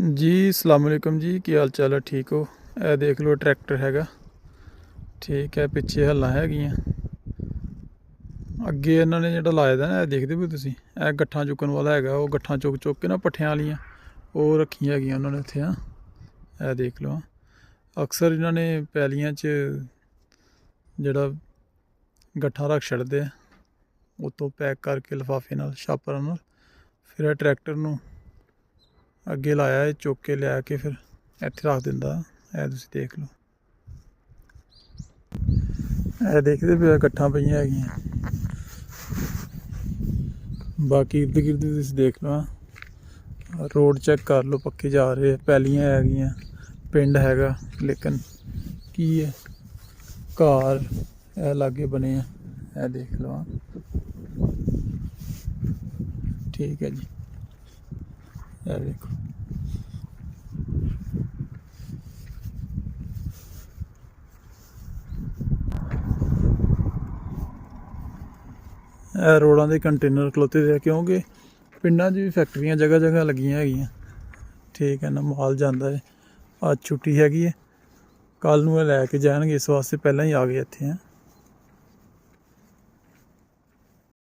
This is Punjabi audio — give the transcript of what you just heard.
जी अस्सलाम वालेकुम जी, की हाल चाल है? ठीक हो? ਇਹ ਦੇਖ ਲਓ ਟਰੈਕਟਰ ਹੈਗਾ, ਠੀਕ ਹੈ। ਪਿੱਛੇ ਹੱਲਾਂ ਹੈਗੀਆਂ, ਅੱਗੇ ਇਹਨਾਂ ਨੇ ਜਿਹੜਾ ਲਾਇਆ ਦਾ ਨਾ, ਇਹ ਦੇਖਦੇ ਵੀ ਤੁਸੀਂ, ਇਹ ਗੱਠਾਂ ਚੁੱਕਣ ਵਾਲਾ ਹੈਗਾ। ਉਹ ਗੱਠਾਂ ਚੁੱਕ ਚੁੱਕ ਕੇ ਨਾ ਪੱਠਿਆਂ ਵਾਲੀਆਂ ਉਹ ਰੱਖੀਆਂ ਹੈਗੀਆਂ ਉਹਨਾਂ ਨੇ ਉੱਥੇ। ਇਹ ਦੇਖ ਲਓ, ਅਕਸਰ ਇਹਨਾਂ ਨੇ ਪੈਲੀਆਂ 'ਚ ਜਿਹੜਾ ਗੱਠਾਂ ਰੱਖ ਛੱਡਦੇ ਆ, ਉਤੋਂ ਪੈਕ ਕਰਕੇ ਲਿਫਾਫੇ ਨਾਲ, ਛਾਪਰਾਂ ਨਾਲ। ਫਿਰ ਇਹ ਟਰੈਕਟਰ ਨੂੰ ਅੱਗੇ ਲਾਇਆ, ਇਹ ਚੁੱਕ ਕੇ ਲਿਆ ਕੇ ਫਿਰ ਇੱਥੇ ਰੱਖ ਦਿੰਦਾ। ਇਹ ਤੁਸੀਂ ਦੇਖ ਲਓ, ਇਹ ਦੇਖਦੇ ਪਏ ਗੱਠਾਂ ਪਈਆਂ ਹੈਗੀਆਂ। ਬਾਕੀ ਇਰਦ ਗਿਰਦ ਤੁਸੀਂ ਦੇਖ ਲਓ, ਰੋਡ ਚੈੱਕ ਕਰ ਲਓ, ਪੱਕੇ ਜਾ ਰਹੇ। ਪੈਲੀਆਂ ਹੈਗੀਆਂ, ਪਿੰਡ ਹੈਗਾ, ਲੇਕਿਨ ਕੀ ਹੈ, ਘਰ ਇਹ ਲਾਗੇ ਬਣੇ ਆ। ਇਹ ਦੇਖ ਲਓ, ਠੀਕ ਹੈ ਜੀ। ਇਹ ਦੇਖੋ, ਇਹ ਰੋਡਾਂ ਦੇ ਕੰਟੇਨਰ ਖਲੋਤੇ ਦੇ, ਕਿਉਂਕਿ ਪਿੰਡਾਂ 'ਚ ਵੀ ਫੈਕਟਰੀਆਂ ਜਗ੍ਹਾ ਜਗ੍ਹਾ ਲੱਗੀਆਂ ਹੈਗੀਆਂ, ਠੀਕ ਹੈ ਨਾ। ਮਾਲ ਜਾਂਦਾ ਹੈ, ਅੱਜ ਛੁੱਟੀ ਹੈਗੀ ਹੈ, ਕੱਲ੍ਹ ਨੂੰ ਇਹ ਲੈ ਕੇ ਜਾਣਗੇ, ਇਸ ਵਾਸਤੇ ਪਹਿਲਾਂ ਹੀ ਆ ਗਏ ਇੱਥੇ।